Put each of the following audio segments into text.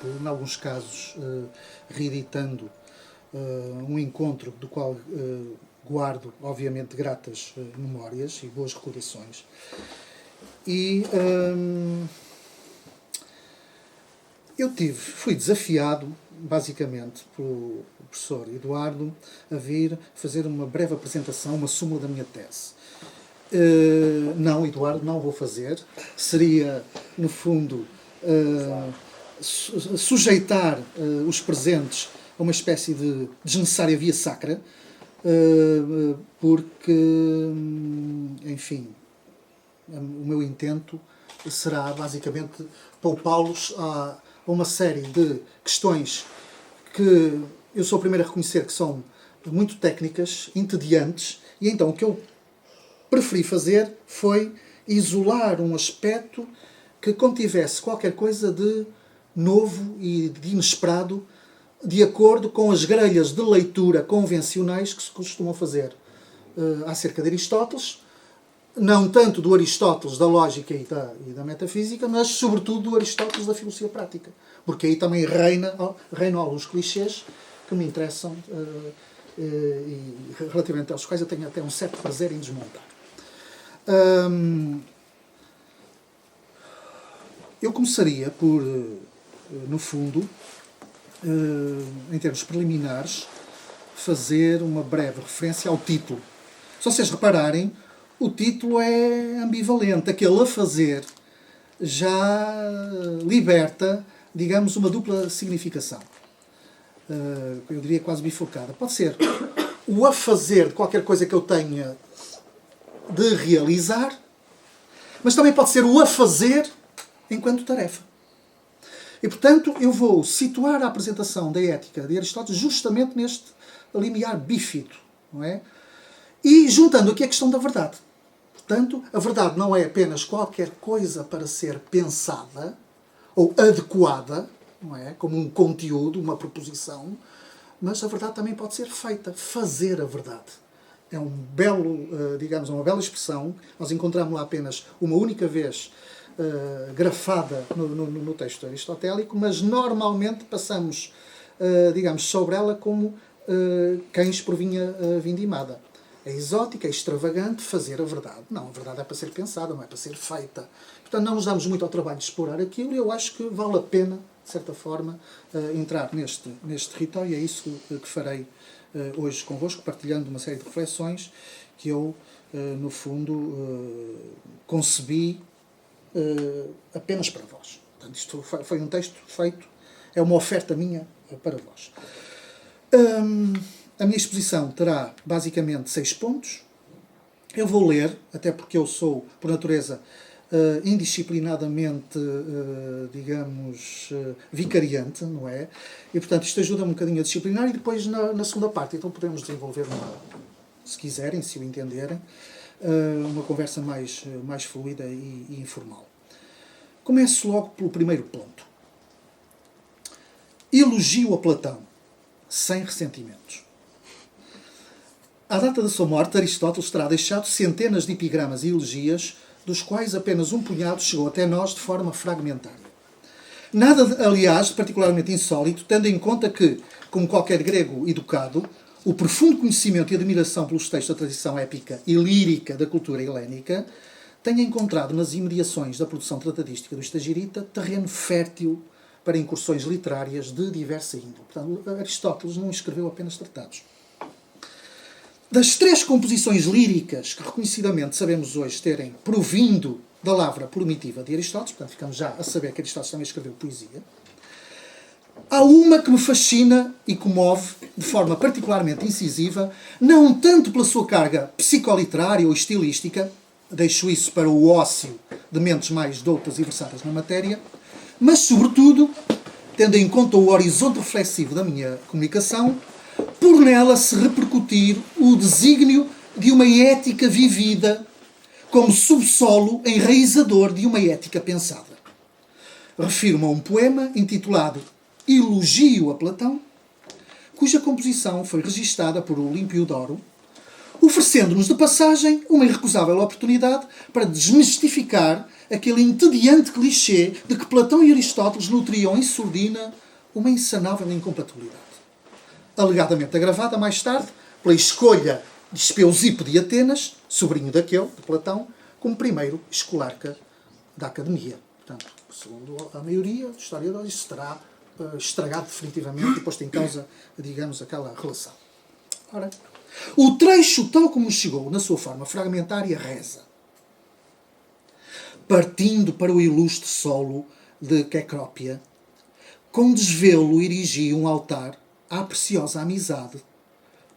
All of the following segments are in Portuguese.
tempo, em alguns casos reeditando um encontro do qual guardo, obviamente, gratas memórias e boas recordações. E fui desafiado, basicamente, pelo professor Eduardo a vir fazer uma breve apresentação, uma súmula da minha tese. Não, Eduardo, não vou fazer. Seria, no fundo, sujeitar os presentes a uma espécie de desnecessária via sacra, porque, enfim, o meu intento será, basicamente, poupá-los a uma série de questões que eu sou o primeiro a reconhecer que são muito técnicas, entediantes, e então o que eu preferi fazer foi isolar um aspecto que contivesse qualquer coisa de novo e de inesperado, de acordo com as grelhas de leitura convencionais que se costumam fazer acerca de Aristóteles, não tanto do Aristóteles da lógica e da metafísica, mas sobretudo do Aristóteles da filosofia prática, porque aí também reinam alguns clichês que me interessam e relativamente aos quais eu tenho até um certo prazer em desmontar. Eu começaria por, no fundo, em termos preliminares, fazer uma breve referência ao título. Se vocês repararem, o título é ambivalente. Aquele a fazer já liberta, digamos, uma dupla significação. Eu diria quase bifurcada. Pode ser o a fazer de qualquer coisa que eu tenha de realizar, mas também pode ser o a fazer enquanto tarefa. E, portanto, eu vou situar a apresentação da ética de Aristóteles justamente neste limiar bífido, não é? E juntando aqui a questão da verdade. Portanto, a verdade não é apenas qualquer coisa para ser pensada ou adequada, não é? Como um conteúdo, uma proposição, mas a verdade também pode ser feita, fazer a verdade. É um belo, digamos, uma bela expressão. Nós encontramos lá apenas uma única vez grafada no texto aristotélico, mas normalmente passamos, digamos, sobre ela como cães por vinha vindimada. É exótica, é extravagante, fazer a verdade. Não, a verdade é para ser pensada, não é para ser feita. Portanto, não nos damos muito ao trabalho de explorar aquilo e eu acho que vale a pena, de certa forma, entrar neste território e é isso que farei hoje convosco, partilhando uma série de reflexões que eu, no fundo, concebi apenas para vós. Portanto, isto foi um texto feito, é uma oferta minha para vós. A minha exposição terá basicamente 6 pontos. Eu vou ler, até porque eu sou, por natureza, indisciplinadamente, digamos, vicariante, não é? E, portanto, isto ajuda um bocadinho a disciplinar e depois na segunda parte, então podemos desenvolver se quiserem, se o entenderem, uma conversa mais fluida e informal. Começo logo pelo primeiro ponto. Elogio a Platão, sem ressentimentos. À data da sua morte, Aristóteles terá deixado centenas de epigramas e elegias, dos quais apenas um punhado chegou até nós de forma fragmentária. Nada, aliás, particularmente insólito, tendo em conta que, como qualquer grego educado, o profundo conhecimento e admiração pelos textos da tradição épica e lírica da cultura helénica tenha encontrado nas imediações da produção tratadística do Estagirita terreno fértil para incursões literárias de diversa índole. Portanto, Aristóteles não escreveu apenas tratados. Das 3 composições líricas que reconhecidamente sabemos hoje terem provindo da lavra primitiva de Aristóteles, portanto ficamos já a saber que Aristóteles também escreveu poesia, há uma que me fascina e comove de forma particularmente incisiva, não tanto pela sua carga psicoliterária ou estilística, deixo isso para o ócio de mentes mais doutas e versadas na matéria, mas sobretudo, tendo em conta o horizonte reflexivo da minha comunicação, por nela se repercutir o desígnio de uma ética vivida como subsolo enraizador de uma ética pensada. Refiro-me a um poema intitulado Elogio a Platão, cuja composição foi registada por Olímpio Doro, oferecendo-nos de passagem uma irrecusável oportunidade para desmistificar aquele entediante clichê de que Platão e Aristóteles nutriam em sordina uma insanável incompatibilidade, alegadamente agravada mais tarde pela escolha de Espeusipo de Atenas, sobrinho daquele, de Platão, como primeiro escolarca da Academia. Portanto, segundo a maioria dos historiadores, isso terá estragado definitivamente e posto em causa, digamos, aquela relação. Ora, o trecho, tal como chegou na sua forma fragmentária, reza: partindo para o ilustre solo de Cecrópia, com desvelo erigi um altar à preciosa amizade,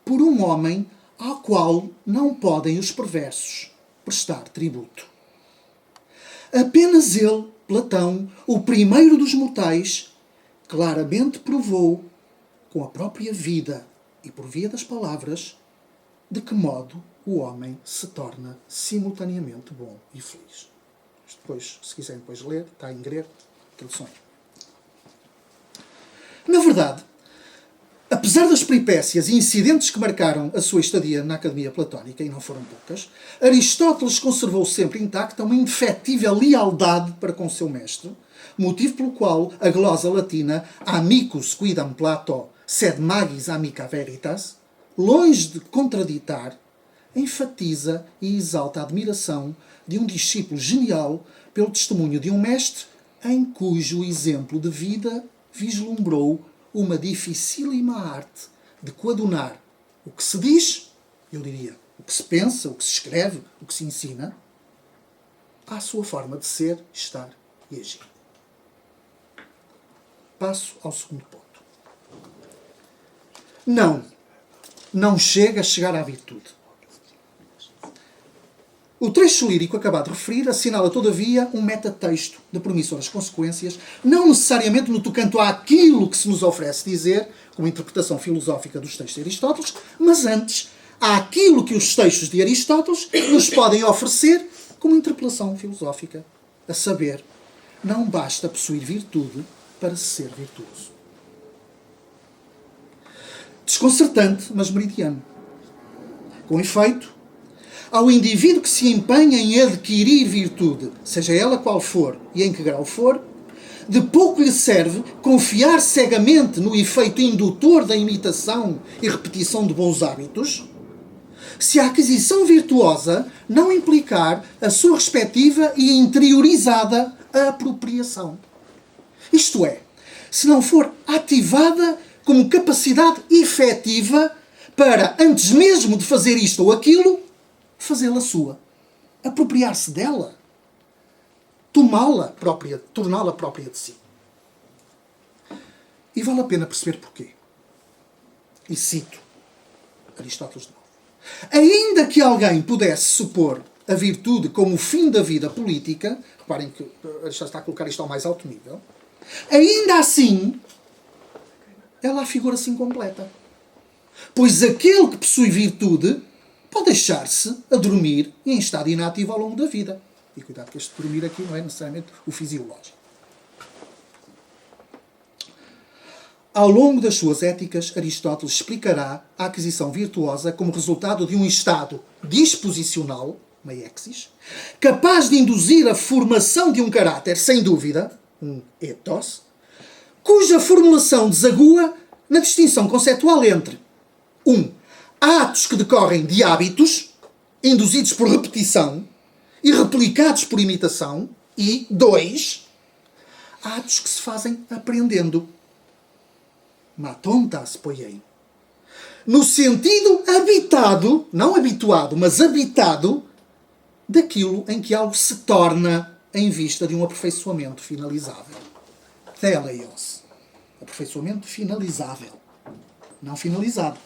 por um homem ao qual não podem os perversos prestar tributo. Apenas ele, Platão, o primeiro dos mortais, claramente provou, com a própria vida e por via das palavras, de que modo o homem se torna simultaneamente bom e feliz. Depois, se quiserem depois ler, está em grego, traduções. Na verdade, apesar das peripécias e incidentes que marcaram a sua estadia na Academia Platónica, e não foram poucas, Aristóteles conservou sempre intacta uma indefetível lealdade para com seu mestre, motivo pelo qual a glosa latina amicus quidam Plato sed magis amica veritas, longe de contraditar, enfatiza e exalta a admiração de um discípulo genial pelo testemunho de um mestre em cujo exemplo de vida vislumbrou uma dificílima arte de coadunar o que se diz, eu diria, o que se pensa, o que se escreve, o que se ensina, à sua forma de ser, estar e agir. Passo ao segundo ponto. Não chega a chegar à virtude. O trecho lírico acabado de referir assinala, todavia, um metatexto de promissoras consequências, não necessariamente no tocante àquilo que se nos oferece dizer, como interpretação filosófica dos textos de Aristóteles, mas antes àquilo que os textos de Aristóteles nos podem oferecer como interpelação filosófica. A saber, não basta possuir virtude para ser virtuoso. Desconcertante, mas meridiano. Com efeito, ao indivíduo que se empenha em adquirir virtude, seja ela qual for e em que grau for, de pouco lhe serve confiar cegamente no efeito indutor da imitação e repetição de bons hábitos, se a aquisição virtuosa não implicar a sua respectiva e interiorizada apropriação. Isto é, se não for ativada como capacidade efetiva para, antes mesmo de fazer isto ou aquilo, fazê-la sua, apropriar-se dela, tomá-la própria, torná-la própria de si. E vale a pena perceber porquê. E cito Aristóteles de novo. Ainda que alguém pudesse supor a virtude como o fim da vida política, reparem que Aristóteles está a colocar isto ao mais alto nível, ainda assim, ela afigura-se incompleta. Pois aquele que possui virtude pode deixar-se a dormir em estado inativo ao longo da vida. E cuidado que este dormir aqui não é necessariamente o fisiológico. Ao longo das suas éticas, Aristóteles explicará a aquisição virtuosa como resultado de um estado disposicional, uma eixis, capaz de induzir a formação de um caráter, sem dúvida, um ethos, cuja formulação desagua na distinção conceptual entre atos que decorrem de hábitos, induzidos por repetição e replicados por imitação, e 2, atos que se fazem aprendendo. Matontas poiei. No sentido habitado, não habituado, mas habitado, daquilo em que algo se torna em vista de um aperfeiçoamento finalizável. Teleios. Aperfeiçoamento finalizável. Não finalizado.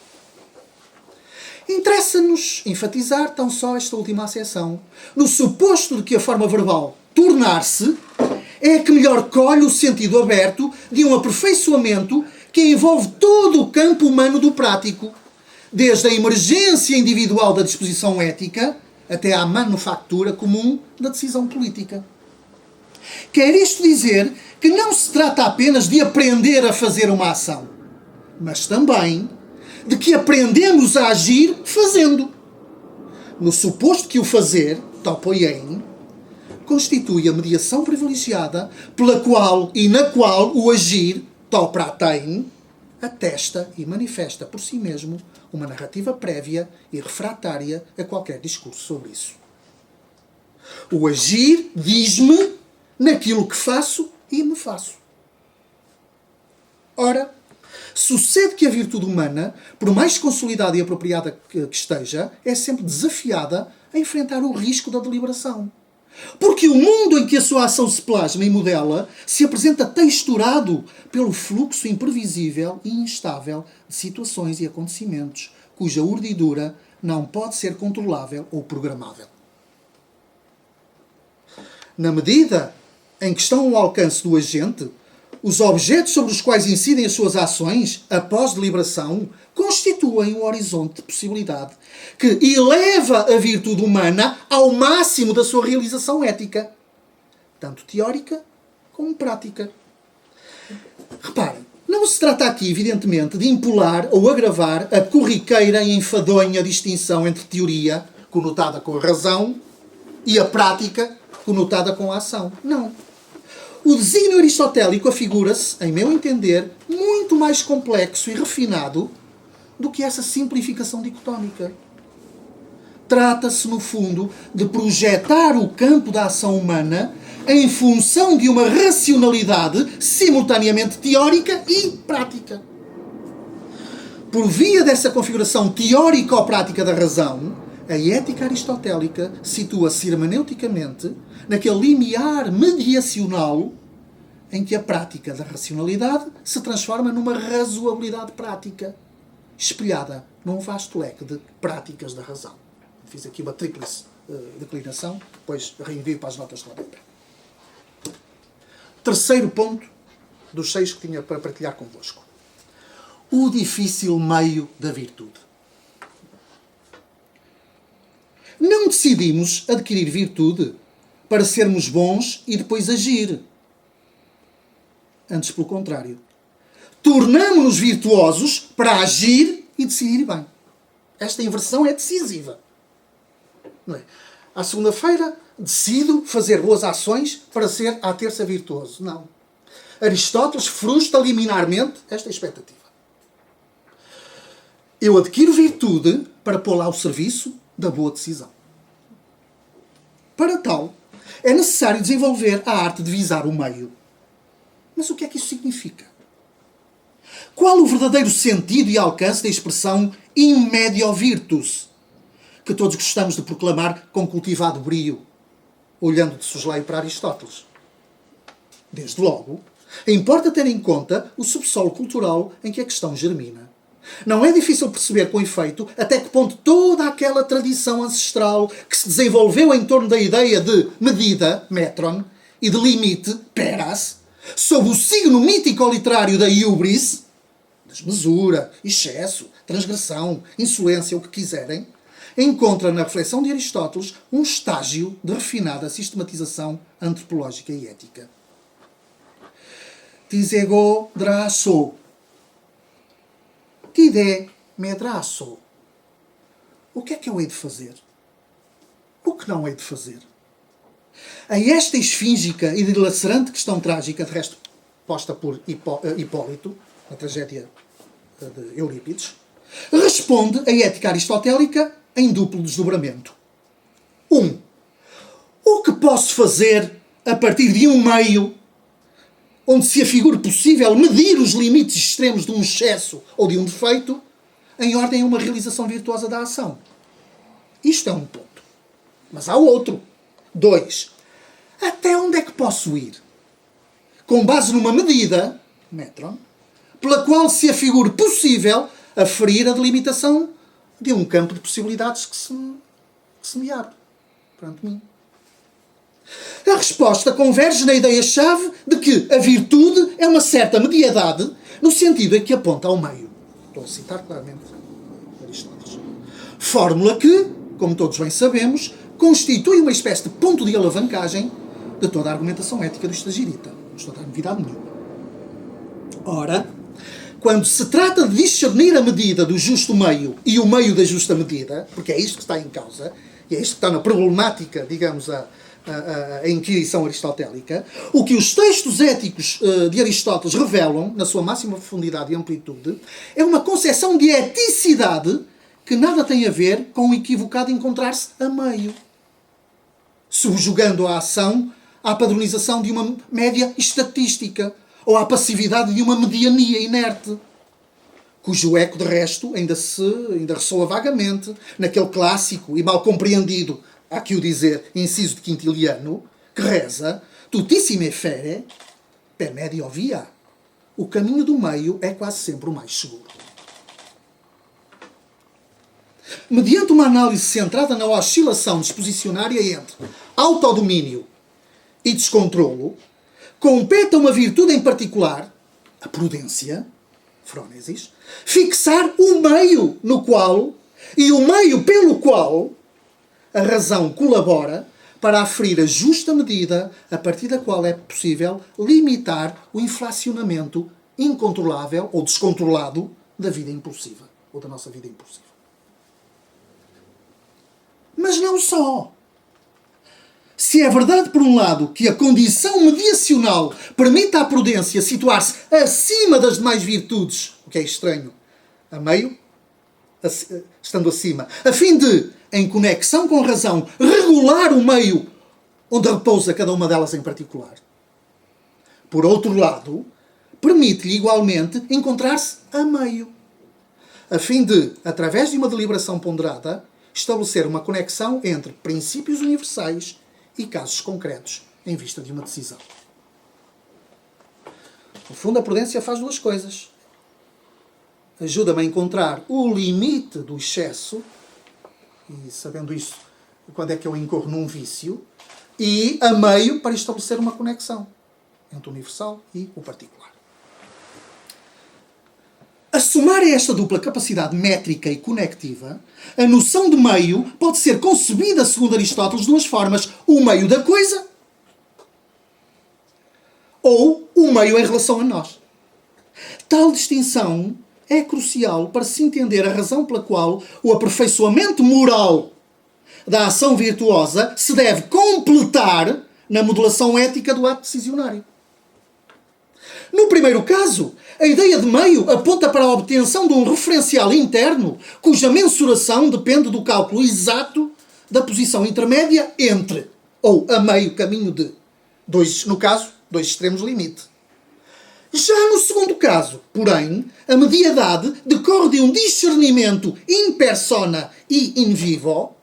Interessa-nos enfatizar tão só esta última acessão, no suposto de que a forma verbal tornar-se é a que melhor colhe o sentido aberto de um aperfeiçoamento que envolve todo o campo humano do prático, desde a emergência individual da disposição ética até à manufatura comum da decisão política. Quer isto dizer que não se trata apenas de aprender a fazer uma ação, mas também de que aprendemos a agir fazendo. no suposto que o fazer, topoien, constitui a mediação privilegiada pela qual e na qual o agir, topratein, atesta e manifesta por si mesmo uma narrativa prévia e refratária a qualquer discurso sobre isso. O agir diz-me naquilo que faço e me faço. Ora, sucede que a virtude humana, por mais consolidada e apropriada que esteja, é sempre desafiada a enfrentar o risco da deliberação. Porque o mundo em que a sua ação se plasma e modela se apresenta texturado pelo fluxo imprevisível e instável de situações e acontecimentos, cuja urdidura não pode ser controlável ou programável. Na medida em que estão ao alcance do agente, os objetos sobre os quais incidem as suas ações, após deliberação, constituem um horizonte de possibilidade que eleva a virtude humana ao máximo da sua realização ética, tanto teórica como prática. Reparem, não se trata aqui, evidentemente, de impular ou agravar a corriqueira e enfadonha distinção entre teoria, conotada com a razão, e a prática, conotada com a ação. Não. O desígnio aristotélico afigura-se, em meu entender, muito mais complexo e refinado do que essa simplificação dicotómica. Trata-se, no fundo, de projetar o campo da ação humana em função de uma racionalidade simultaneamente teórica e prática. Por via dessa configuração teórico-prática da razão, a ética aristotélica situa-se hermeneuticamente naquele limiar mediacional em que a prática da racionalidade se transforma numa razoabilidade prática, espelhada num vasto leque de práticas da razão. Fiz aqui uma tríplice declinação, depois reenvio para as notas de rodapé. Terceiro ponto dos 6 que tinha para partilhar convosco. O difícil meio da virtude. Não decidimos adquirir virtude para sermos bons e depois agir. Antes, pelo contrário. Tornamo-nos virtuosos para agir e decidir bem. Esta inversão é decisiva. Não é? À segunda-feira, decido fazer boas ações para ser à terça virtuoso. Não. Aristóteles frustra liminarmente esta expectativa. Eu adquiro virtude para pô-la ao serviço da boa decisão. Para tal, é necessário desenvolver a arte de visar o meio. Mas o que é que isso significa? Qual o verdadeiro sentido e alcance da expressão in medio virtus, que todos gostamos de proclamar com cultivado brio, olhando de soslaio para Aristóteles? Desde logo, importa ter em conta o subsolo cultural em que a questão germina. Não é difícil perceber com efeito até que ponto toda aquela tradição ancestral que se desenvolveu em torno da ideia de medida, metron, e de limite, peras, sob o signo mítico-literário da hubris, desmesura, excesso, transgressão, insolência, o que quiserem, encontra na reflexão de Aristóteles um estágio de refinada sistematização antropológica e ética. Tisego drasso. Tide medrasso. O que é que eu hei de fazer? O que não hei de fazer? A esta esfíngica e dilacerante questão trágica, de resto posta por Hipólito, na tragédia de Eurípides, responde a ética aristotélica em duplo desdobramento. 1. O que posso fazer a partir de um meio onde se afigure possível medir os limites extremos de um excesso ou de um defeito em ordem a uma realização virtuosa da ação? Isto é um ponto. Mas há outro. 2. Até onde é que posso ir? Com base numa medida, metron, pela qual se afigure possível aferir a delimitação de um campo de possibilidades que se me abre perante mim. A resposta converge na ideia-chave de que a virtude é uma certa mediadade no sentido em que aponta ao meio. Estou a citar claramente Aristóteles. Fórmula que, como todos bem sabemos, constitui uma espécie de ponto de alavancagem de toda a argumentação ética do Estagirita. Não estou a dar novidade nenhuma. Ora, quando se trata de discernir a medida do justo meio e o meio da justa medida, porque é isto que está em causa, e é isto que está na problemática, digamos, a inquirição aristotélica, o que os textos éticos de Aristóteles revelam, na sua máxima profundidade e amplitude, é uma concepção de eticidade que nada tem a ver com o equivocado encontrar-se a meio, subjugando a ação à padronização de uma média estatística ou à passividade de uma mediania inerte, cujo eco, de resto, ainda ressoa vagamente naquele clássico e mal compreendido, há que o dizer, inciso de Quintiliano, que reza tutissime fere per medio via. O caminho do meio é quase sempre o mais seguro. Mediante uma análise centrada na oscilação disposicionária entre autodomínio e descontrolo, compete a uma virtude em particular, a prudência, frónesis, fixar o meio no qual, e o meio pelo qual, a razão colabora para aferir a justa medida a partir da qual é possível limitar o inflacionamento incontrolável ou descontrolado da vida impulsiva, ou da nossa vida impulsiva. Mas não só. Se é verdade, por um lado, que a condição mediacional permite à prudência situar-se acima das demais virtudes, o que é estranho, a meio, estando acima, a fim de, em conexão com a razão, regular o meio onde repousa cada uma delas em particular. Por outro lado, permite-lhe igualmente encontrar-se a meio, a fim de, através de uma deliberação ponderada, estabelecer uma conexão entre princípios universais e casos concretos em vista de uma decisão. No fundo, a prudência faz duas coisas. Ajuda-me a encontrar o limite do excesso, e sabendo isso, quando é que eu incorro num vício, e a meio para estabelecer uma conexão entre o universal e o particular. A somar a esta dupla capacidade métrica e conectiva, a noção de meio pode ser concebida, segundo Aristóteles, de duas formas: o meio da coisa ou o meio em relação a nós. Tal distinção é crucial para se entender a razão pela qual o aperfeiçoamento moral da ação virtuosa se deve completar na modulação ética do ato decisionário. No primeiro caso, a ideia de meio aponta para a obtenção de um referencial interno cuja mensuração depende do cálculo exato da posição intermédia entre, ou a meio caminho de, dois extremos limite. Já no segundo caso, porém, a mediedade decorre de um discernimento in persona e in vivo,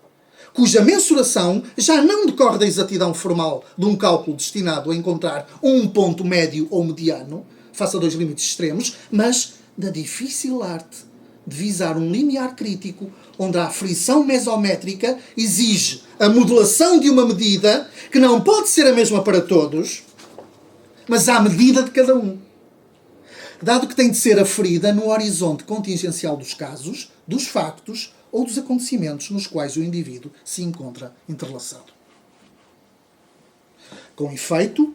cuja mensuração já não decorre da exatidão formal de um cálculo destinado a encontrar um ponto médio ou mediano, face a dois limites extremos, mas da difícil arte de visar um limiar crítico onde a aflição mesométrica exige a modulação de uma medida que não pode ser a mesma para todos, mas à medida de cada um, dado que tem de ser aferida no horizonte contingencial dos casos, dos factos ou dos acontecimentos nos quais o indivíduo se encontra entrelaçado. Com efeito,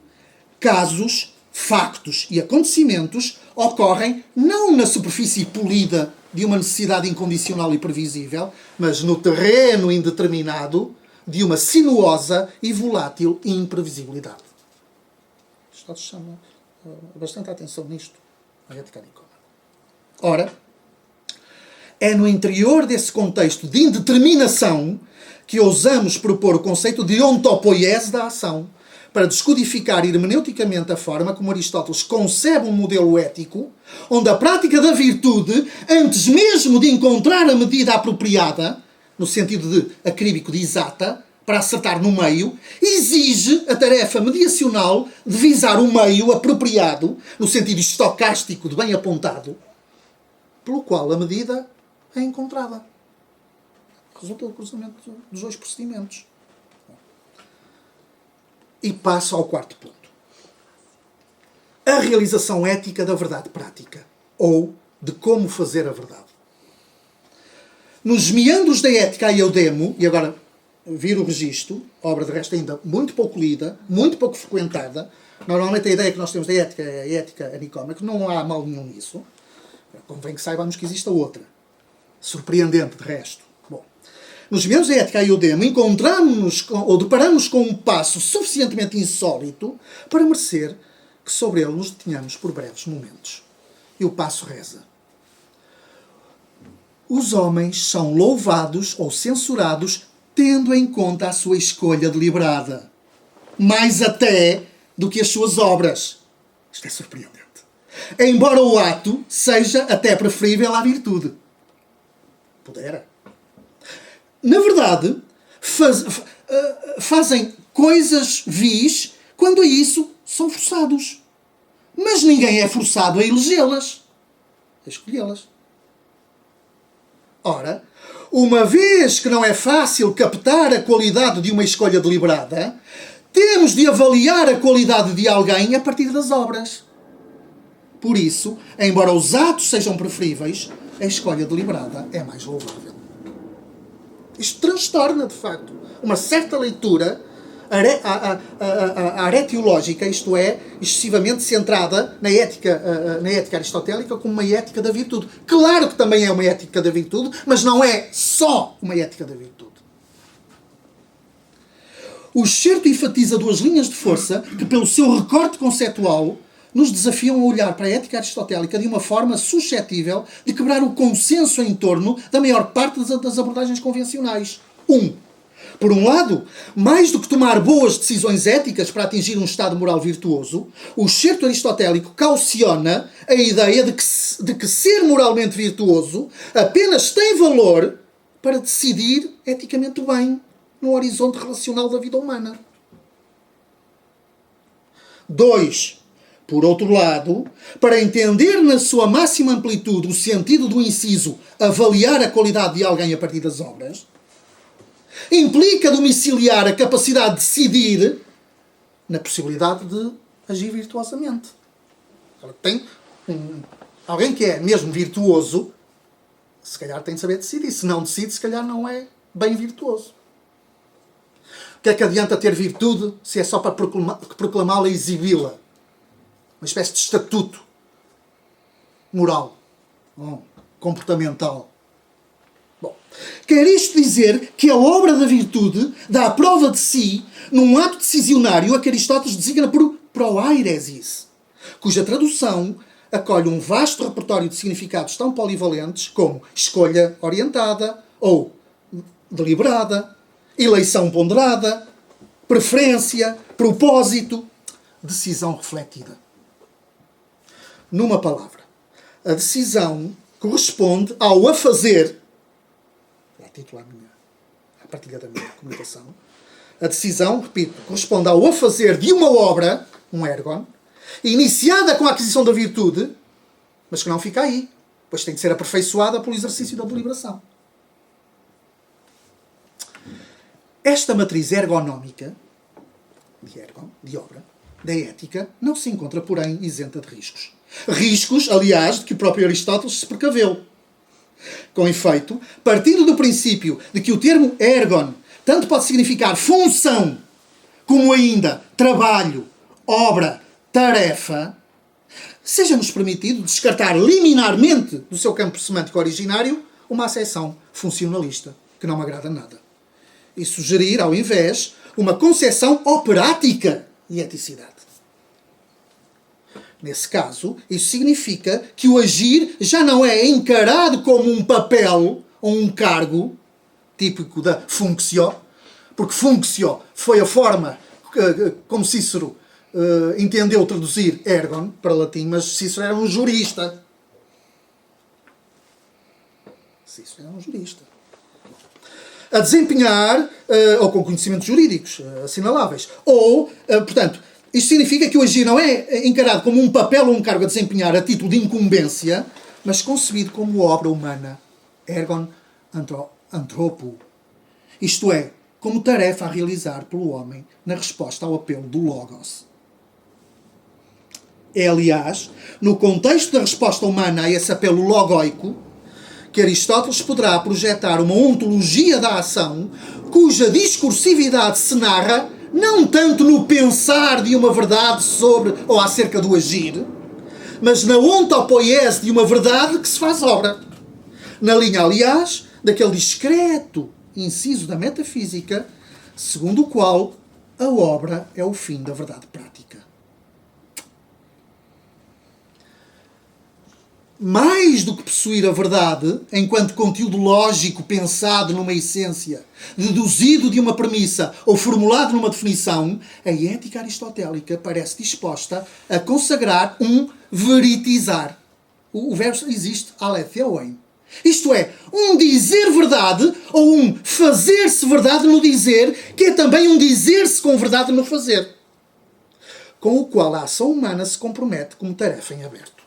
casos, factos e acontecimentos ocorrem não na superfície polida de uma necessidade incondicional e previsível, mas no terreno indeterminado de uma sinuosa e volátil imprevisibilidade. Está chama bastante atenção nisto, a ética Nicômaco. Ora, é no interior desse contexto de indeterminação que ousamos propor o conceito de ontopoiese da ação, para descodificar hermeneuticamente a forma como Aristóteles concebe um modelo ético, onde a prática da virtude, antes mesmo de encontrar a medida apropriada, no sentido de acríbico de exata, para acertar no meio, exige a tarefa mediacional de visar o meio apropriado, no sentido estocástico de bem apontado, pelo qual a medida é encontrada. Resulta do cruzamento dos dois procedimentos. E passa ao quarto ponto. A realização ética da verdade prática, ou de como fazer a verdade. Nos meandros da ética a Eudemo, e agora vir o registro, obra de resto ainda muito pouco lida, muito pouco frequentada, normalmente a ideia que nós temos da ética é a ética a Nicômaco, não há mal nenhum nisso, Convém que saibamos que existe a outra. Surpreendente, de resto. Bom, nos meus Ética e Eudemo encontramos-nos ou deparamos com um passo suficientemente insólito para merecer que sobre ele nos detenhamos por breves momentos. E o passo reza: os homens são louvados ou censurados tendo em conta a sua escolha deliberada, mais até do que as suas obras. Isto é surpreendente. Embora o ato seja até preferível à virtude. Pudera. Na verdade, fazem coisas vis quando a isso são forçados. Mas ninguém é forçado a elegê-las, a escolhê-las. Ora, uma vez que não é fácil captar a qualidade de uma escolha deliberada, temos de avaliar a qualidade de alguém a partir das obras. Por isso, embora os atos sejam preferíveis, a escolha deliberada é mais louvável. Isto transtorna, de facto, uma certa leitura aretiológica, isto é, excessivamente centrada na ética aristotélica como uma ética da virtude. Claro que também é uma ética da virtude, mas não é só uma ética da virtude. O excerto enfatiza duas linhas de força que, pelo seu recorte conceptual, nos desafiam a olhar para a ética aristotélica de uma forma suscetível de quebrar o consenso em torno da maior parte das abordagens convencionais. Por um lado, mais do que tomar boas decisões éticas para atingir um estado moral virtuoso, o excerto aristotélico cauciona a ideia de que ser moralmente virtuoso apenas tem valor para decidir eticamente bem no horizonte relacional da vida humana. 2. Por outro lado, para entender na sua máxima amplitude o sentido do inciso avaliar a qualidade de alguém a partir das obras, implica domiciliar a capacidade de decidir na possibilidade de agir virtuosamente. Tem alguém que é mesmo virtuoso, se calhar tem de saber decidir. Se não decide, se calhar não é bem virtuoso. O que é que adianta ter virtude se é só para proclamá-la e exibi-la? Uma espécie de estatuto moral, comportamental. Bom, quer isto dizer que a obra da virtude dá a prova de si num ato decisionário a que Aristóteles designa por proairesis, cuja tradução acolhe um vasto repertório de significados tão polivalentes como escolha orientada ou deliberada, eleição ponderada, preferência, propósito, decisão refletida. Numa palavra, a decisão corresponde ao afazer, a título à partilha da minha comunicação, a decisão, repito, corresponde ao afazer de uma obra, um ergon, iniciada com a aquisição da virtude, mas que não fica aí, pois tem de ser aperfeiçoada pelo exercício da deliberação. Esta matriz ergonómica, de obra, da ética, não se encontra, porém, isenta de riscos. Riscos, aliás, de que o próprio Aristóteles se precaveu. Com efeito, partindo do princípio de que o termo ergon tanto pode significar função, como ainda trabalho, obra, tarefa, seja-nos permitido descartar liminarmente do seu campo semântico originário uma acessão funcionalista, que não me agrada nada, e sugerir, ao invés, uma concepção operática de eticidade. Nesse caso, isso significa que o agir já não é encarado como um papel ou um cargo típico da functio, porque functio foi a forma como Cícero entendeu traduzir ergon para latim, mas Cícero era um jurista. A desempenhar, ou com conhecimentos jurídicos assinaláveis. Ou, portanto, isto significa que o agir não é encarado como um papel ou um cargo a desempenhar a título de incumbência, mas concebido como obra humana. Ergon anthropo. Isto é, como tarefa a realizar pelo homem na resposta ao apelo do Logos. É, aliás, no contexto da resposta humana a esse apelo logóico, que Aristóteles poderá projetar uma ontologia da ação cuja discursividade se narra não tanto no pensar de uma verdade sobre ou acerca do agir, mas na ontopoiese de uma verdade que se faz obra. Na linha, aliás, daquele discreto inciso da metafísica, segundo o qual a obra é o fim da verdade prática. Mais do que possuir a verdade, enquanto conteúdo lógico pensado numa essência, deduzido de uma premissa ou formulado numa definição, a ética aristotélica parece disposta a consagrar um veritizar. O verbo existe, aletheoen. Isto é, um dizer verdade ou um fazer-se verdade no dizer, que é também um dizer-se com verdade no fazer, com o qual a ação humana se compromete como tarefa em aberto.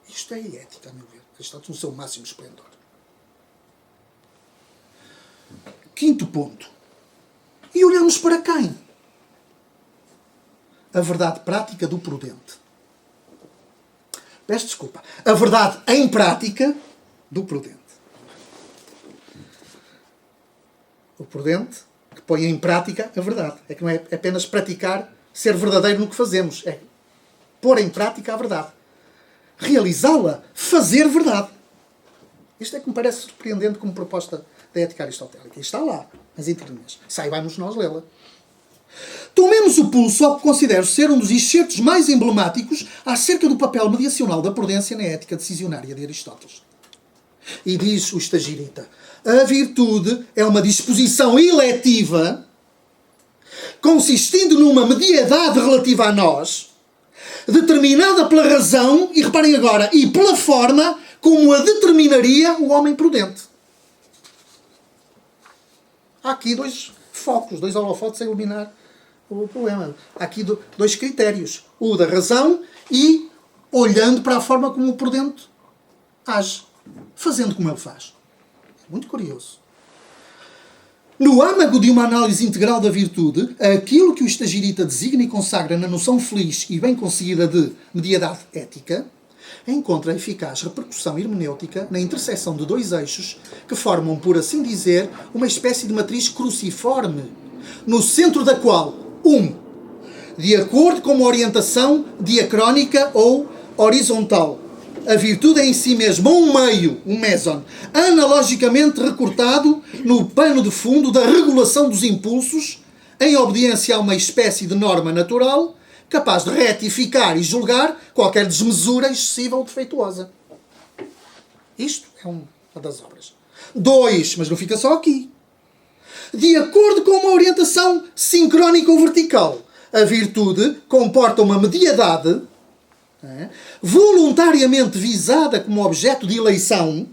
Isto é a ética, a meu ver. Está no seu máximo esplendor. Quinto ponto. E olhamos para quem? A verdade prática do prudente. Peço desculpa. A verdade em prática do prudente. O prudente que põe em prática a verdade. É que não é apenas praticar, ser verdadeiro no que fazemos. É pôr em prática a verdade. Realizá-la, fazer verdade. Isto é que me parece surpreendente como proposta da ética aristotélica. E está lá, nas entrelinhas. Saibamos nós lê-la. Tomemos o pulso ao que considero ser um dos excertos mais emblemáticos acerca do papel mediacional da prudência na ética decisionária de Aristóteles. E diz o Estagirita: a virtude é uma disposição eletiva consistindo numa mediedade relativa a nós, determinada pela razão, e reparem agora, e pela forma como a determinaria o homem prudente. Há aqui dois focos, dois holofotes a iluminar o problema. Há aqui dois critérios. O da razão e olhando para a forma como o prudente age. Fazendo como ele faz. Muito curioso. No âmago de uma análise integral da virtude, aquilo que o Estagirita designa e consagra na noção feliz e bem conseguida de mediedade ética, encontra eficaz repercussão hermenêutica na interseção de dois eixos que formam, por assim dizer, uma espécie de matriz cruciforme, no centro da qual, de acordo com uma orientação diacrónica ou horizontal, a virtude é em si mesma um meio, um meson, analogicamente recortado no pano de fundo da regulação dos impulsos, em obediência a uma espécie de norma natural, capaz de retificar e julgar qualquer desmesura excessiva ou defeituosa. Isto é uma das obras. 2, mas não fica só aqui. De acordo com uma orientação sincrónica ou vertical, a virtude comporta uma mediedade voluntariamente visada como objeto de eleição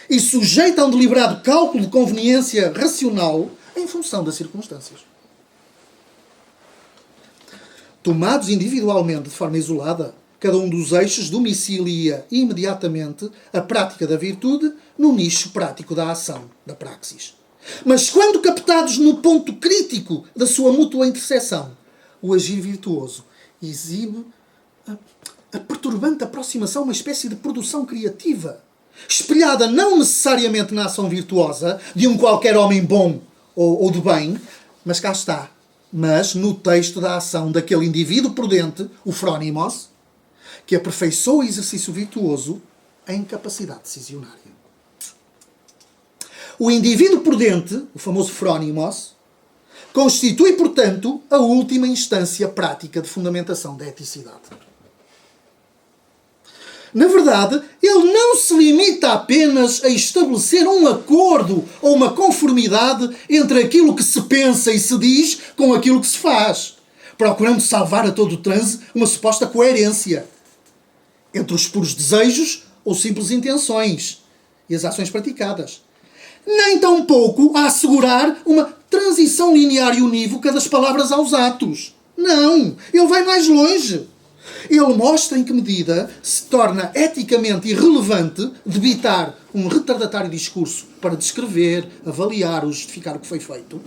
e sujeita a um deliberado cálculo de conveniência racional em função das circunstâncias. Tomados individualmente de forma isolada, cada um dos eixos domicilia imediatamente a prática da virtude no nicho prático da ação, da praxis. Mas quando captados no ponto crítico da sua mútua interseção, o agir virtuoso exibe a perturbante aproximação a uma espécie de produção criativa, espelhada não necessariamente na ação virtuosa de um qualquer homem bom ou de bem, mas cá está, mas no texto da ação daquele indivíduo prudente, o phronimos, que aperfeiçoa o exercício virtuoso em capacidade decisionária. O indivíduo prudente, o famoso phronimos, constitui, portanto, a última instância prática de fundamentação da eticidade. Na verdade, ele não se limita apenas a estabelecer um acordo ou uma conformidade entre aquilo que se pensa e se diz com aquilo que se faz, procurando salvar a todo o transe uma suposta coerência entre os puros desejos ou simples intenções e as ações praticadas. Nem tampouco a assegurar uma transição linear e unívoca das palavras aos atos. Não, ele vai mais longe. Ele mostra em que medida se torna eticamente irrelevante debitar um retardatário discurso para descrever, avaliar ou justificar o que foi feito,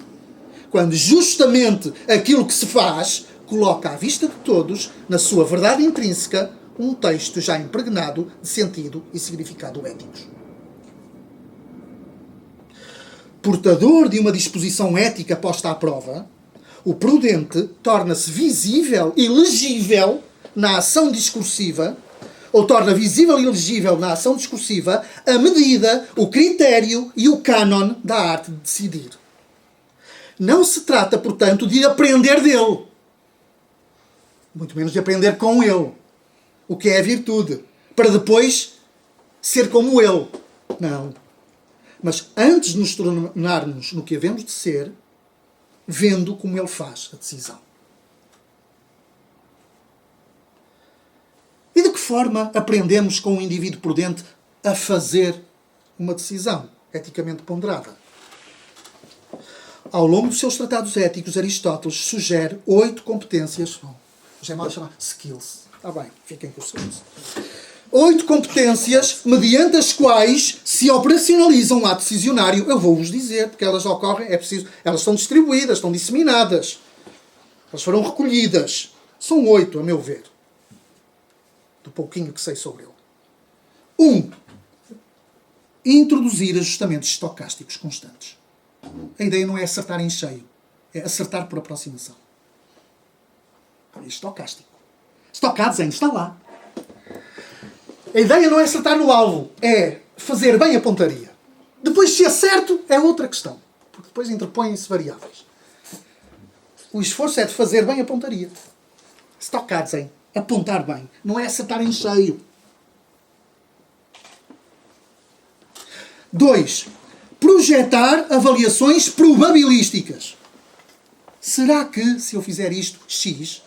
quando justamente aquilo que se faz coloca à vista de todos, na sua verdade intrínseca, um texto já impregnado de sentido e significado éticos. Portador de uma disposição ética posta à prova, o prudente torna-se visível e legível na ação discursiva, ou torna visível e legível na ação discursiva, a medida, o critério e o cânon da arte de decidir. Não se trata, portanto, de aprender dele. Muito menos de aprender com ele. O que é a virtude. Para depois ser como ele. Não. Mas antes de nos tornarmos no que havemos de ser, vendo como ele faz a decisão. E de que forma aprendemos com um indivíduo prudente a fazer uma decisão eticamente ponderada? Ao longo dos seus tratados éticos, Aristóteles sugere 8 competências. Já é mal chamar skills. Está bem, fiquem com os skills. 8 competências mediante as quais se operacionaliza um ato decisionário. Eu vou-vos dizer, porque elas ocorrem, é preciso, elas estão distribuídas, estão disseminadas. Elas foram recolhidas. São 8, a meu ver. Do pouquinho que sei sobre ele. 1. Introduzir ajustamentos estocásticos constantes. A ideia não é acertar em cheio. É acertar por aproximação. É estocástico. Stochadsen está lá. A ideia não é acertar no alvo. É fazer bem a pontaria. Depois, se acerto, é outra questão. Porque depois interpõem-se variáveis. O esforço é de fazer bem a pontaria. Stochadsen. Apontar bem. Não é acertar em cheio. 2. Projetar avaliações probabilísticas. Será que, se eu fizer isto, X,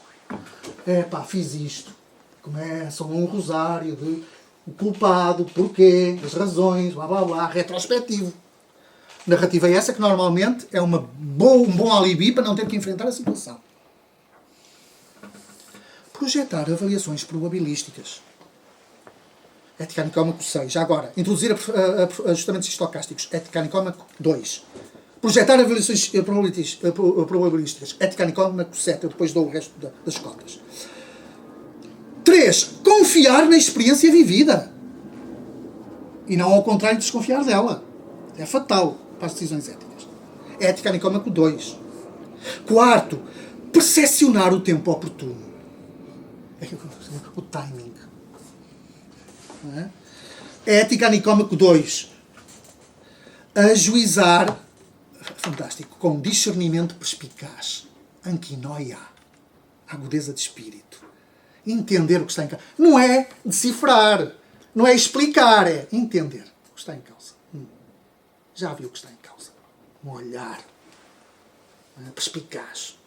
fiz isto. Começam um rosário de o culpado, porquê, as razões, blá blá blá, retrospectivo. Narrativa é essa que normalmente é um bom alibi para não ter que enfrentar a situação. Projetar avaliações probabilísticas. Ética Nicômaco 6. Já agora, introduzir ajustamentos estocásticos. Ética Nicômaco 2. Projetar avaliações probabilísticas. Ética Nicômaco 7. Eu depois dou o resto das cotas. 3. Confiar na experiência vivida. E não ao contrário de desconfiar dela. É fatal para as decisões éticas. Ética Nicômaco 2. 4. Percepcionar o tempo oportuno. O timing. Não é? Ética Nicômaco 2. Ajuizar, fantástico, com discernimento perspicaz. Anquinoia. Agudeza de espírito. Entender o que está em causa. Não é decifrar. Não é explicar. É entender o que está em causa. Já viu o que está em causa. Um olhar. Perspicaz.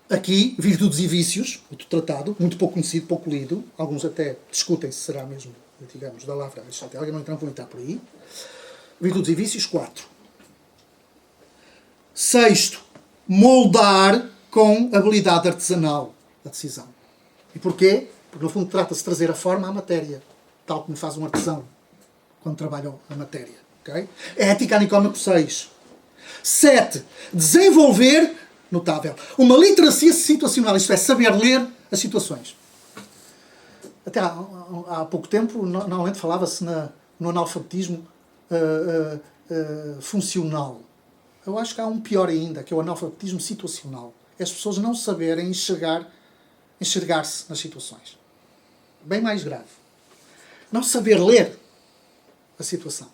Aqui, virtudes e vícios, muito tratado, muito pouco conhecido, pouco lido. Alguns até discutem se será mesmo, digamos, da lavra aristotélica. Não vou entrar por aí. Virtudes e vícios, 4. 6. Moldar com habilidade artesanal a decisão. E porquê? Porque, no fundo, trata-se de trazer a forma à matéria, tal como faz um artesão quando trabalha a matéria. Okay? Ética Nicômaco 6. 7. Desenvolver, notável, uma literacia situacional, isto é, saber ler as situações. Até há pouco tempo, normalmente falava-se no analfabetismo funcional. Eu acho que há um pior ainda, que é o analfabetismo situacional. É as pessoas não saberem enxergar-se nas situações. Bem mais grave. Não saber ler a situação,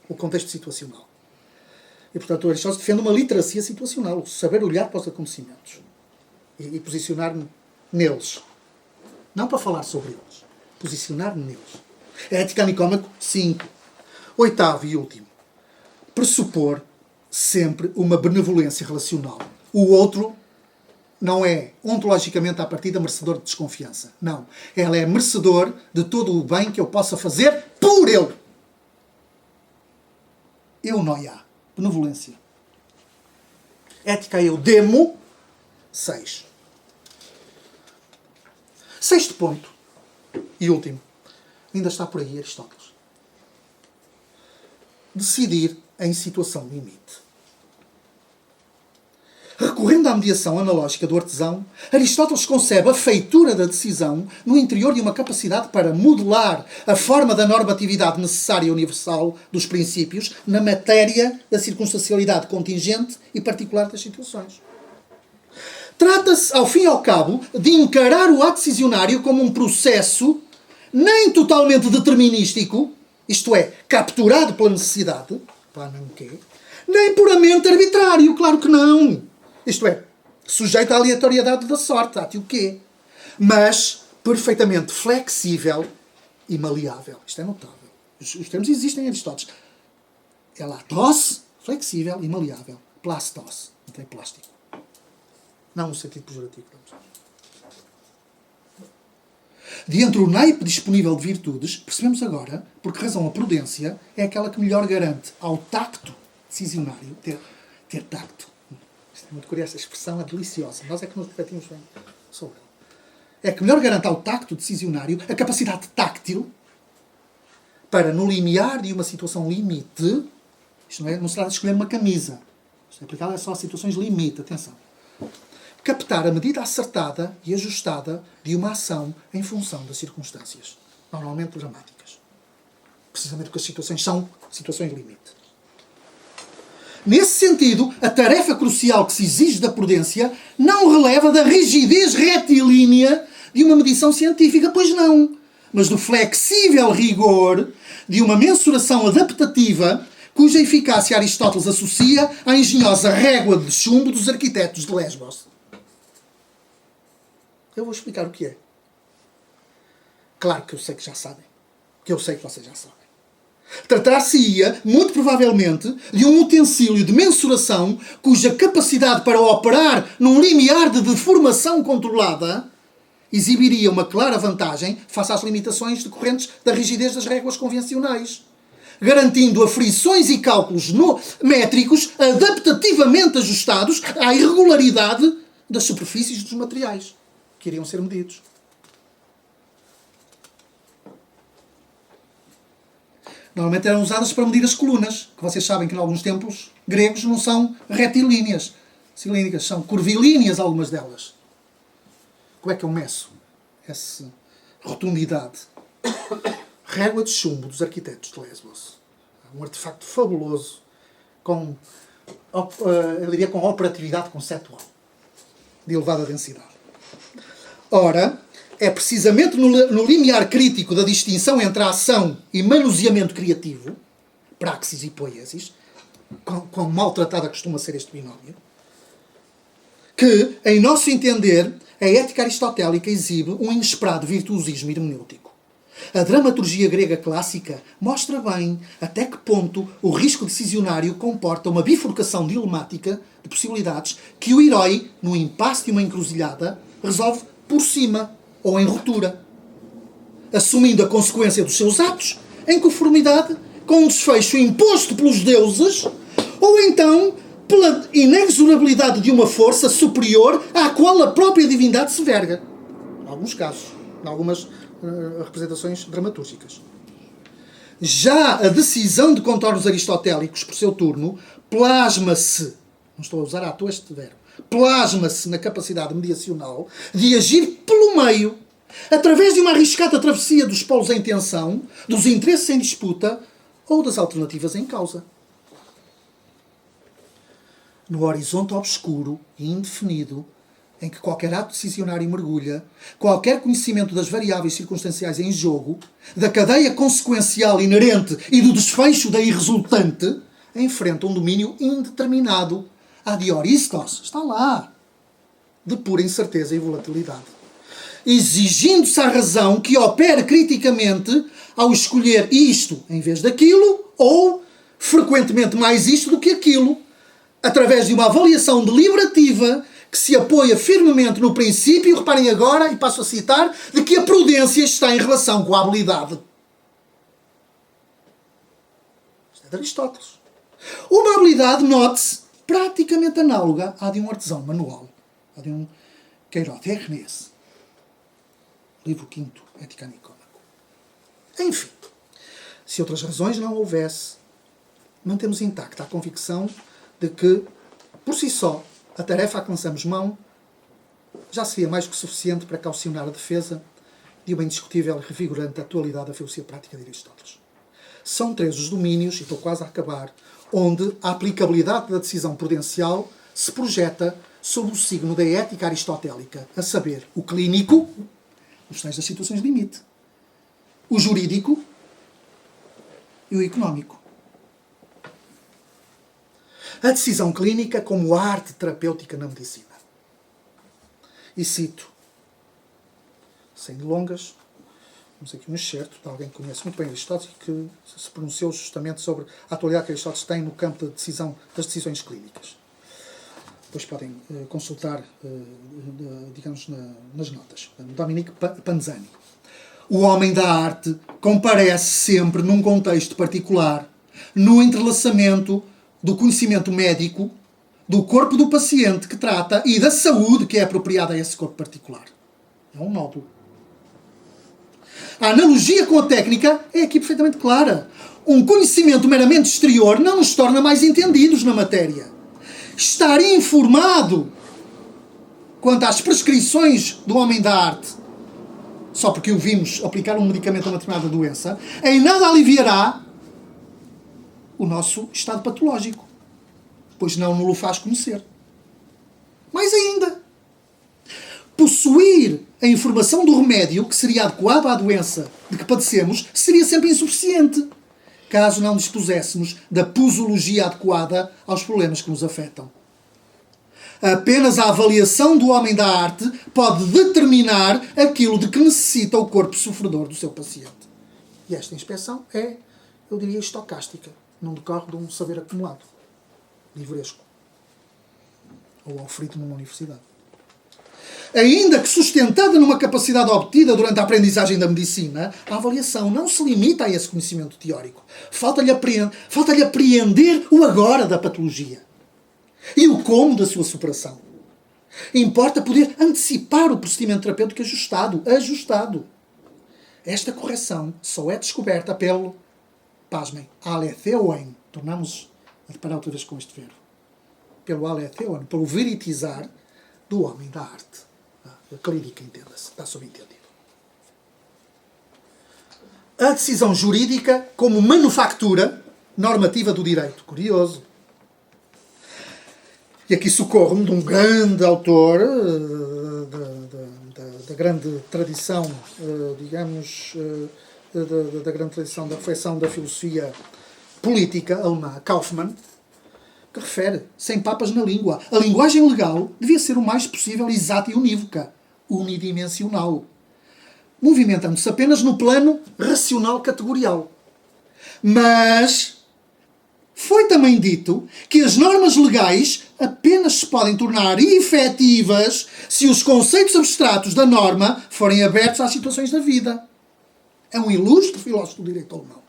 o contexto situacional. E, portanto, o Aristóteles defende uma literacia situacional, o saber olhar para os acontecimentos e posicionar-me neles. Não para falar sobre eles. Posicionar-me neles. A Ética Nicômaco 5. 8º e último. Pressupor sempre uma benevolência relacional. O outro não é ontologicamente à partida merecedor de desconfiança. Não. Ela é merecedor de todo o bem que eu possa fazer por ele. Eunoia. Benevolência. Ética eudemo 6. 6º ponto. E último. Ainda está por aí Aristóteles. Decidir em situação limite. Recorrendo à mediação analógica do artesão, Aristóteles concebe a feitura da decisão no interior de uma capacidade para modelar a forma da normatividade necessária e universal dos princípios na matéria da circunstancialidade contingente e particular das situações. Trata-se, ao fim e ao cabo, de encarar o ato decisionário como um processo nem totalmente determinístico, isto é, capturado pela necessidade, pá, não quê, nem puramente arbitrário, claro que não. Isto é, sujeito à aleatoriedade da sorte, o quê? Mas perfeitamente flexível e maleável. Isto é notável. Os termos existem em Aristóteles. É latose, flexível e maleável. Plastose, não tem plástico. Não no sentido pejorativo. De entre o naipe disponível de virtudes, percebemos agora por que razão a prudência é aquela que melhor garante ao tacto decisionário ter tacto. Isto é muito curioso, a expressão é deliciosa. Nós é que nos refletimos bem sobre ela. É que melhor garante ao tacto decisionário a capacidade táctil para, no limiar de uma situação limite, isto não se trata de escolher uma camisa. Isto é aplicado só a situações limite, atenção. Captar a medida acertada e ajustada de uma ação em função das circunstâncias, normalmente dramáticas. Precisamente porque as situações são situações limite. Nesse sentido, a tarefa crucial que se exige da prudência não releva da rigidez retilínea de uma medição científica, pois não, mas do flexível rigor de uma mensuração adaptativa cuja eficácia Aristóteles associa à engenhosa régua de chumbo dos arquitetos de Lesbos. Eu vou explicar o que é. Claro que eu sei que já sabem. Que eu sei que vocês já sabem. Tratar-se-ia, muito provavelmente, de um utensílio de mensuração cuja capacidade para operar num limiar de deformação controlada exibiria uma clara vantagem face às limitações decorrentes da rigidez das réguas convencionais, garantindo aferições e cálculos métricos adaptativamente ajustados à irregularidade das superfícies dos materiais que iriam ser medidos. Normalmente eram usadas para medir as colunas, que vocês sabem que em alguns templos gregos não são retilíneas, cilíndricas, são curvilíneas algumas delas. Como é que eu meço essa rotundidade? Régua de chumbo dos arquitetos de Lesbos. Um artefacto fabuloso, eu diria com operatividade conceptual, de elevada densidade. Ora, é precisamente no limiar crítico da distinção entre a ação e manuseamento criativo, praxis e poiesis, quão maltratada costuma ser este binómio, que, em nosso entender, a ética aristotélica exibe um inesperado virtuosismo hermenêutico. A dramaturgia grega clássica mostra bem até que ponto o risco decisionário comporta uma bifurcação dilemática de possibilidades que o herói, no impasse de uma encruzilhada, resolve por cima ou em ruptura, assumindo a consequência dos seus atos em conformidade com um desfecho imposto pelos deuses ou então pela inexorabilidade de uma força superior à qual a própria divindade se verga. Em alguns casos, em algumas representações dramatúrgicas. Já a decisão de contornos aristotélicos, por seu turno, plasma-se, não estou a usar à toa este verbo, plasma-se na capacidade mediacional de agir pelo meio, através de uma arriscada travessia dos polos em tensão, dos interesses em disputa ou das alternativas em causa. No horizonte obscuro e indefinido, em que qualquer ato decisionário mergulha, qualquer conhecimento das variáveis circunstanciais em jogo, da cadeia consequencial inerente e do desfecho daí resultante, enfrenta um domínio indeterminado, a de Oristos, está lá, de pura incerteza e volatilidade, exigindo-se a razão que opere criticamente ao escolher isto em vez daquilo, ou, frequentemente, mais isto do que aquilo, através de uma avaliação deliberativa que se apoia firmemente no princípio, reparem agora, e passo a citar, de que a prudência está em relação com a habilidade. Isto é de Aristóteles. Uma habilidade, note-se, praticamente análoga à de um artesão manual, à de um Queiroz, livro 5, Ética Nicômaco. Enfim, se outras razões não houvesse, mantemos intacta a convicção de que, por si só, a tarefa a que lançamos mão já seria mais que suficiente para caucionar a defesa de uma indiscutível e revigorante atualidade da filosofia prática de Aristóteles. São três os domínios, e estou quase a acabar, onde a aplicabilidade da decisão prudencial se projeta sob o signo da ética aristotélica, a saber, o clínico, os tais das situações limite, o jurídico e o económico. A decisão clínica como arte terapêutica na medicina. E cito, sem delongas, temos aqui um excerto de alguém que conhece muito bem Aristóteles e que se pronunciou justamente sobre a atualidade que Aristóteles tem no campo das decisões clínicas. Depois podem consultar, digamos, nas notas. Dominique Panzani. O homem da arte comparece sempre num contexto particular, no entrelaçamento do conhecimento médico, do corpo do paciente que trata e da saúde que é apropriada a esse corpo particular. É um nódulo. A analogia com a técnica é aqui perfeitamente clara. Um conhecimento meramente exterior não nos torna mais entendidos na matéria. Estar informado quanto às prescrições do homem da arte, só porque o vimos aplicar um medicamento a uma determinada doença, em nada aliviará o nosso estado patológico, pois não nos o faz conhecer. Mais ainda, possuir a informação do remédio que seria adequado à doença de que padecemos seria sempre insuficiente, caso não dispuséssemos da posologia adequada aos problemas que nos afetam. Apenas a avaliação do homem da arte pode determinar aquilo de que necessita o corpo sofredor do seu paciente. E esta inspeção é, eu diria, estocástica. Não decorre de um saber acumulado, livresco, ou oferido numa universidade. Ainda que sustentada numa capacidade obtida durante a aprendizagem da medicina, a avaliação não se limita a esse conhecimento teórico. Falta-lhe apreender o agora da patologia e o como da sua superação. Importa poder antecipar o procedimento terapêutico ajustado. Esta correção só é descoberta pelo, pasmem, aletheoen. Tornamos a deparar outra vez com este verbo. Pelo aletheoen, pelo veritizar do homem da arte. A clínica, entenda-se, está subentendido. A decisão jurídica como manufactura normativa do direito. Curioso. E aqui socorro-me de um grande autor da grande tradição, digamos, da grande tradição da reflexão da filosofia política alemã, Kaufmann, que refere, sem papas na língua, a linguagem legal devia ser o mais possível exata e unívoca, unidimensional, movimentando-se apenas no plano racional categorial. Mas foi também dito que as normas legais apenas se podem tornar efetivas se os conceitos abstratos da norma forem abertos às situações da vida. É um ilustre filósofo do direito alemão.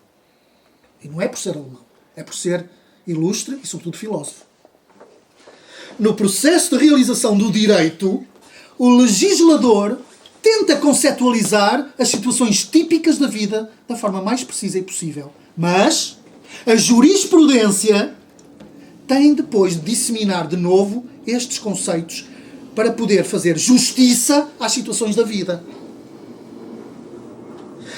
E não é por ser alemão, é por ser ilustre e, sobretudo, filósofo. No processo de realização do direito, o legislador tenta conceptualizar as situações típicas da vida da forma mais precisa e possível. Mas a jurisprudência tem depois de disseminar de novo estes conceitos para poder fazer justiça às situações da vida.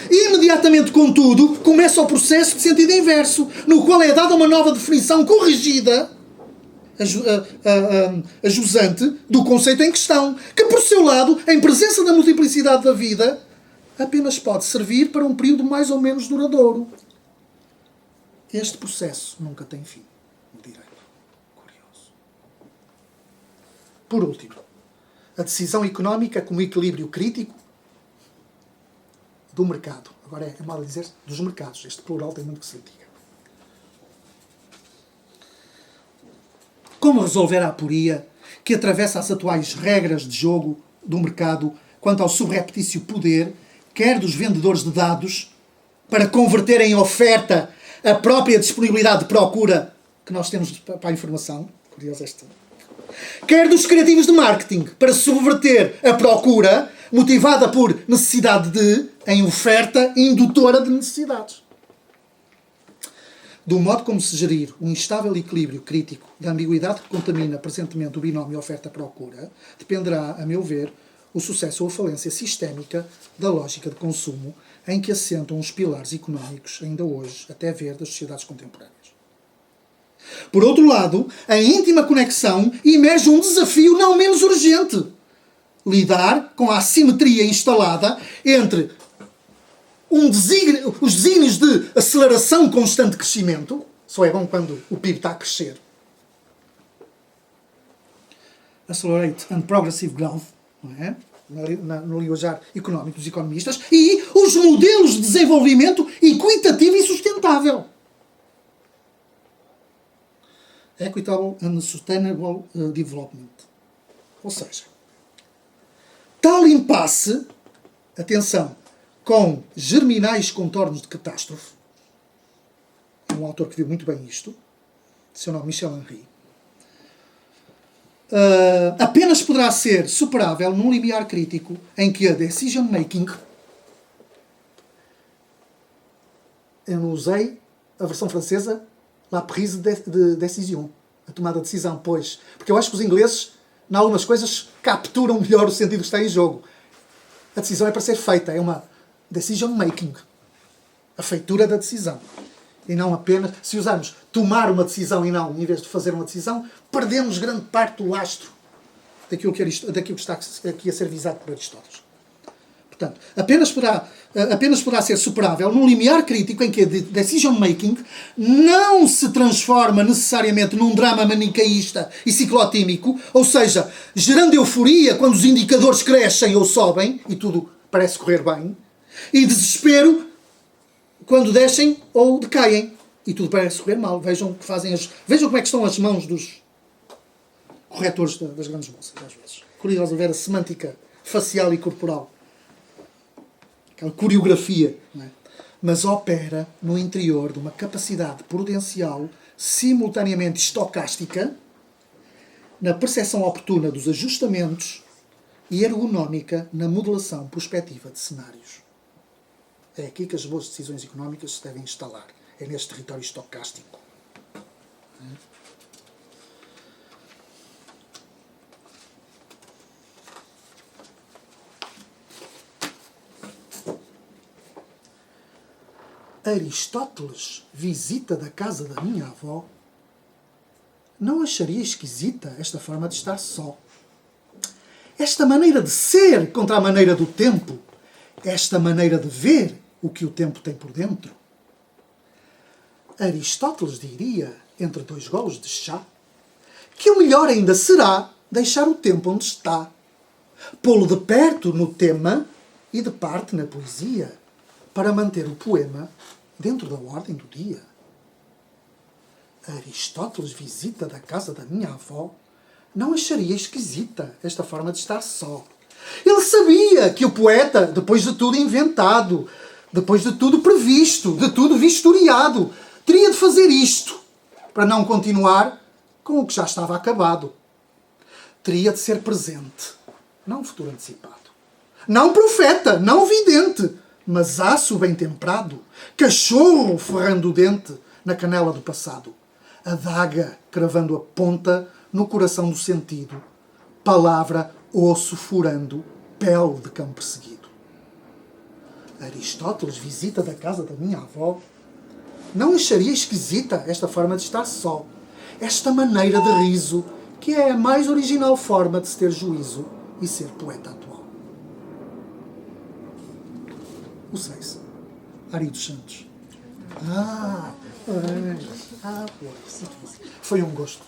Imediatamente, contudo, começa o processo de sentido inverso, no qual é dada uma nova definição corrigida, ajusante, do conceito em questão, que, por seu lado, em presença da multiplicidade da vida, apenas pode servir para um período mais ou menos duradouro. Este processo nunca tem fim no direito. Curioso. Por último, a decisão económica como equilíbrio crítico do mercado. Agora é mal dizer dos mercados. Este plural tem muito que se diga. Como resolver a aporia que atravessa as atuais regras de jogo do mercado quanto ao subreptício poder, quer dos vendedores de dados, para converter em oferta a própria disponibilidade de procura que nós temos para a informação, curioso este, quer dos criativos de marketing, para subverter a procura motivada por necessidade de, em oferta indutora de necessidades. Do modo como se gerir um instável equilíbrio crítico da ambiguidade que contamina presentemente o binómio oferta-procura, dependerá, a meu ver, o sucesso ou a falência sistémica da lógica de consumo em que assentam os pilares económicos, ainda hoje, até ver, das sociedades contemporâneas. Por outro lado, em íntima conexão emerge um desafio não menos urgente. Lidar com a assimetria instalada entre os desígnios de aceleração constante de crescimento, só é bom quando o PIB está a crescer, accelerate and progressive growth, não é? No linguajar económico dos economistas, e os modelos de desenvolvimento equitativo e sustentável. Equitable and Sustainable Development. Ou seja, tal impasse, atenção, com germinais contornos de catástrofe, é um autor que viu muito bem isto, seu nome Michel Henry, apenas poderá ser superável num limiar crítico em que a decision making, eu não usei a versão francesa, la prise de décision, a tomada de decisão, pois, porque eu acho que os ingleses, em algumas coisas, capturam melhor o sentido que está em jogo. A decisão é para ser feita, é uma decision making, a feitura da decisão. E não apenas, se usarmos tomar uma decisão e não, em vez de fazer uma decisão, perdemos grande parte do lastro daquilo que está aqui a ser visado por Aristóteles. Portanto, apenas poderá ser superável num limiar crítico em que a decision making não se transforma necessariamente num drama manicaísta e ciclotímico, ou seja, gerando euforia quando os indicadores crescem ou sobem e tudo parece correr bem, e desespero quando descem ou decaem e tudo parece correr mal. Vejam como é que estão as mãos dos corretores das grandes bolsas, às vezes. Curioso ver a semântica facial e corporal. Aquela coreografia, não é? Mas opera no interior de uma capacidade prudencial simultaneamente estocástica, na percepção oportuna dos ajustamentos e ergonómica na modelação prospectiva de cenários. É aqui que as boas decisões económicas se devem instalar. É neste território estocástico. Aristóteles, visita da casa da minha avó, não acharia esquisita esta forma de estar só. Esta maneira de ser contra a maneira do tempo, esta maneira de ver o que o tempo tem por dentro. Aristóteles diria, entre 2 golos de chá, que o melhor ainda será deixar o tempo onde está, pô-lo de perto no tema e de parte na poesia, para manter o poema dentro da ordem do dia. Aristóteles, visita da casa da minha avó, não acharia esquisita esta forma de estar só. Ele sabia que o poeta, depois de tudo inventado, depois de tudo previsto, de tudo vistoriado, teria de fazer isto para não continuar com o que já estava acabado. Teria de ser presente, não futuro antecipado. Não profeta, não vidente, mas aço bem temprado, cachorro ferrando o dente na canela do passado, adaga cravando a ponta no coração do sentido, palavra, osso furando, pele de cão perseguido. Aristóteles, visita da casa da minha avó, não acharia esquisita esta forma de estar só, esta maneira de riso, que é a mais original forma de se ter juízo e ser poeta atual. O 6. Ari dos Santos. Pois. Foi um gosto.